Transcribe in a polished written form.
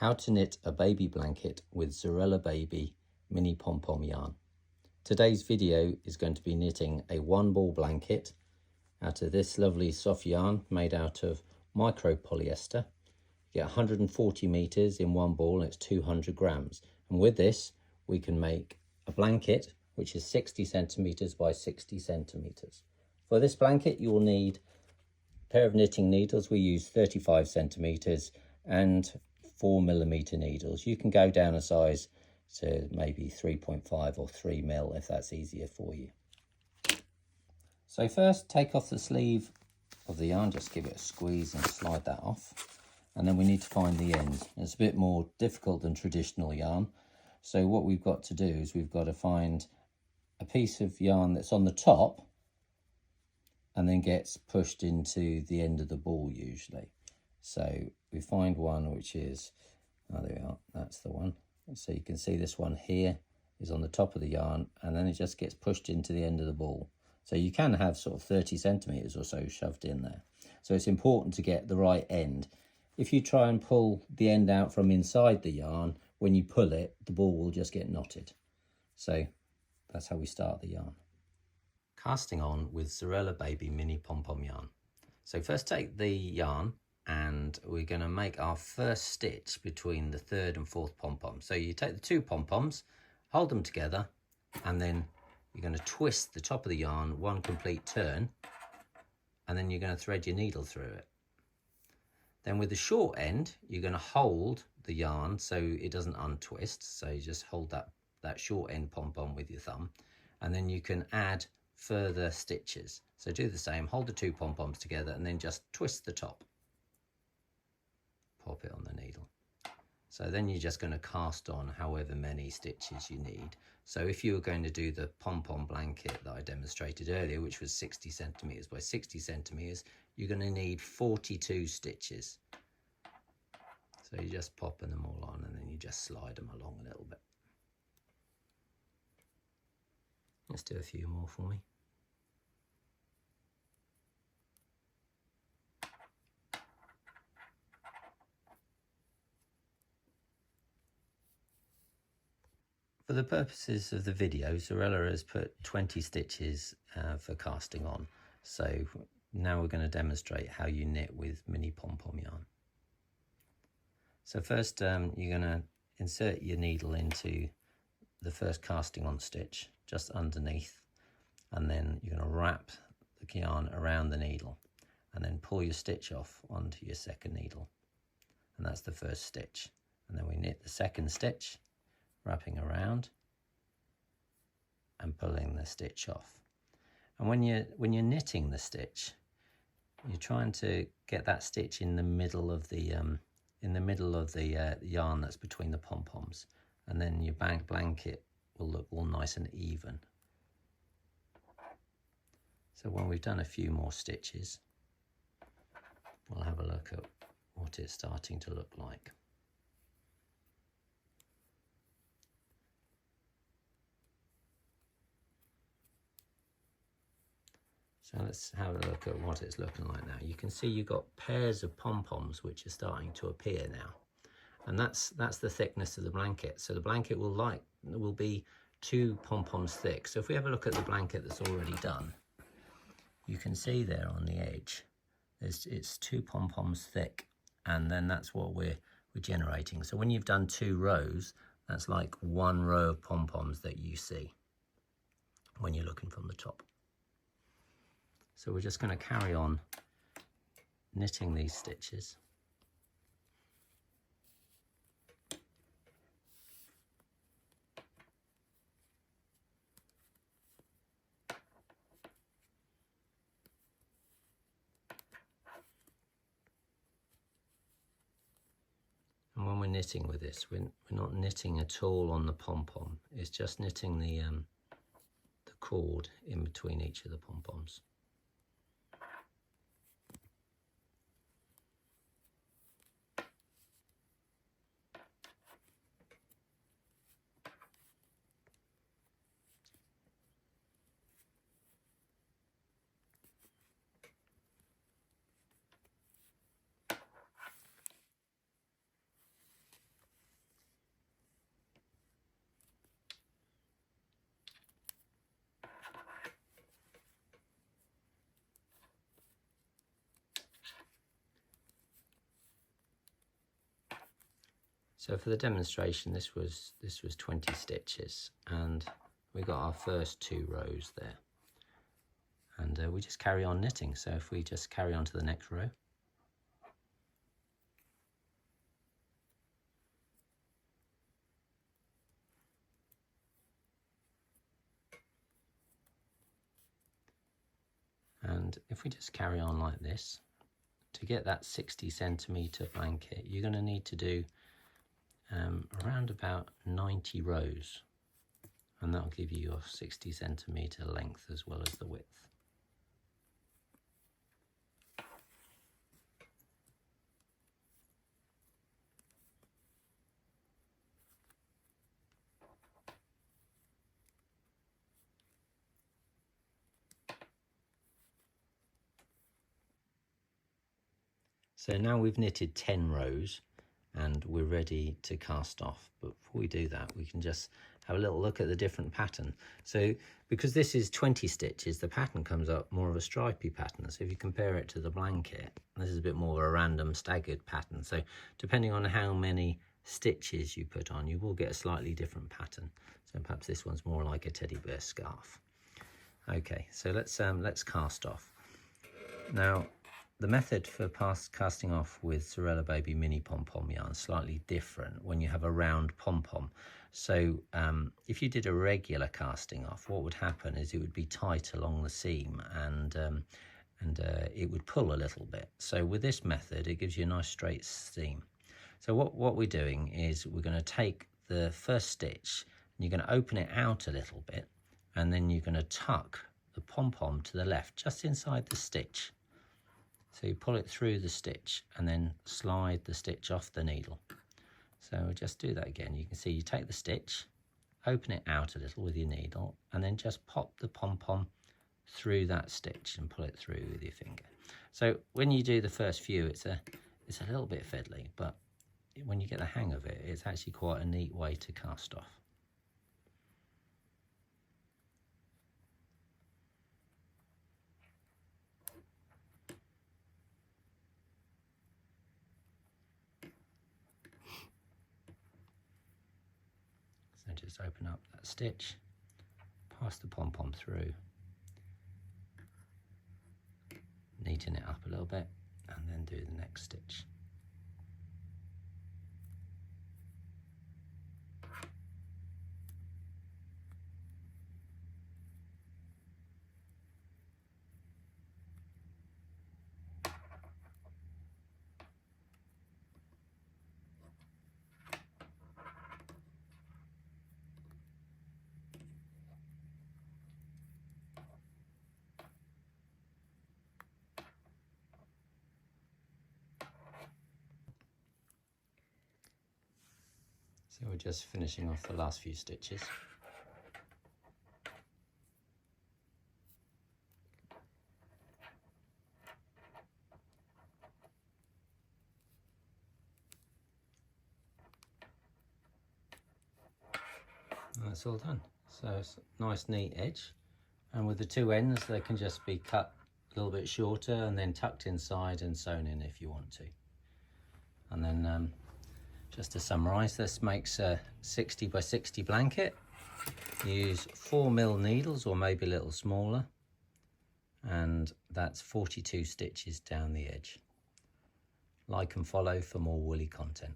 How to knit a baby blanket with Zarela Baby Mini pom-pom yarn. Today's video is going to be knitting a one ball blanket out of this lovely soft yarn made out of micro polyester. You get 140 meters in one ball and it's 200 grams. And with this, we can make a blanket which is 60 centimeters by 60 centimeters. For this blanket, you will need a pair of knitting needles. We use 35 centimeters and 4mm needles. You can go down a size to maybe 3.5 or 3 mil if that's easier for you. So first, take off the sleeve of the yarn, just give it a squeeze and slide that off. And then we need to find the end. It's a bit more difficult than traditional yarn. So what we've got to do is we've got to find a piece of yarn that's on the top and then gets pushed into the end of the ball usually. So we find one which is, oh there we are, that's the one. So you can see this one here is on the top of the yarn and then it just gets pushed into the end of the ball. So you can have sort of 30 centimeters or so shoved in there. So it's important to get the right end. If you try and pull the end out from inside the yarn, when you pull it, the ball will just get knotted. So that's how we start the yarn. Casting on with Zarela Baby Mini pom-pom yarn. So first take the yarn and we're going to make our first stitch between the third and fourth pom-pom. So you take the two pom-poms, hold them together, and then you're going to twist the top of the yarn one complete turn, and then you're going to thread your needle through it. Then with the short end, you're going to hold the yarn so it doesn't untwist. So you just hold that short end pom-pom with your thumb, and then you can add further stitches. So do the same, hold the two pom-poms together and then just twist the top. Pop it on the needle. So then you're just going to cast on however many stitches you need. So if you were going to do the pom-pom blanket that I demonstrated earlier, which was 60 centimeters by 60 centimeters, you're going to need 42 stitches. So you're just popping them all on and then you just slide them along a little bit. Let's do a few more for me. For the purposes of the video, Zarela has put 20 stitches for casting on. So now we're going to demonstrate how you knit with mini pom-pom yarn. So first you're going to insert your needle into the first casting on stitch, just underneath. And then you're going to wrap the yarn around the needle and then pull your stitch off onto your second needle. And that's the first stitch. And then we knit the second stitch, wrapping around and pulling the stitch off. And when you're knitting the stitch, you're trying to get that stitch in the middle of the yarn that's between the pom-poms, and then your blanket will look all nice and even. So when we've done a few more stitches, we'll have a look at what it's starting to look like. So let's have a look at what it's looking like now. You can see you've got pairs of pom-poms which are starting to appear now. And that's the thickness of the blanket. So the blanket will be 2 pom-poms thick. So if we have a look at the blanket that's already done, you can see there on the edge, it's 2 pom-poms thick. And then that's what we're generating. So when you've done 2 rows, that's like 1 row of pom-poms that you see when you're looking from the top. So we're just going to carry on knitting these stitches. And when we're knitting with this, we're not knitting at all on the pom-pom. It's just knitting the cord in between each of the pom-poms. So for the demonstration, this was 20 stitches, and we got our first 2 rows there. And we just carry on knitting. So if we just carry on to the next row. And if we just carry on like this, to get that 60 centimetre blanket, you're going to need to do around about 90 rows, and that'll give you your 60 centimetre length as well as the width. So now we've knitted 10 rows and we're ready to cast off. But before we do that, we can just have a little look at the different pattern. So because this is 20 stitches, the pattern comes up more of a stripy pattern. So if you compare it to the blanket, this is a bit more of a random staggered pattern. So depending on how many stitches you put on, you will get a slightly different pattern. So perhaps this one's more like a teddy bear scarf. Okay, so let's cast off. Now, the method for casting off with Zarela Baby Mini pom-pom yarn is slightly different when you have a round pom-pom. So if you did a regular casting off, what would happen is it would be tight along the seam and it would pull a little bit. So with this method, it gives you a nice straight seam. So what we're doing is we're going to take the first stitch and you're going to open it out a little bit, and then you're going to tuck the pom-pom to the left, just inside the stitch. So you pull it through the stitch and then slide the stitch off the needle. So we'll just do that again. You can see you take the stitch, open it out a little with your needle, and then just pop the pom-pom through that stitch and pull it through with your finger. So when you do the first few, it's a little bit fiddly, but when you get the hang of it, it's actually quite a neat way to cast off. So just open up that stitch, pass the pom-pom through, neaten it up a little bit, and then do the next stitch. So we're just finishing off the last few stitches. And that's all done. So it's a nice neat edge, and with the two ends they can just be cut a little bit shorter and then tucked inside and sewn in if you want to. And then just to summarise, this makes a 60 by 60 blanket. Use 4mm needles or maybe a little smaller, and that's 42 stitches down the edge. Like and follow for more woolly content.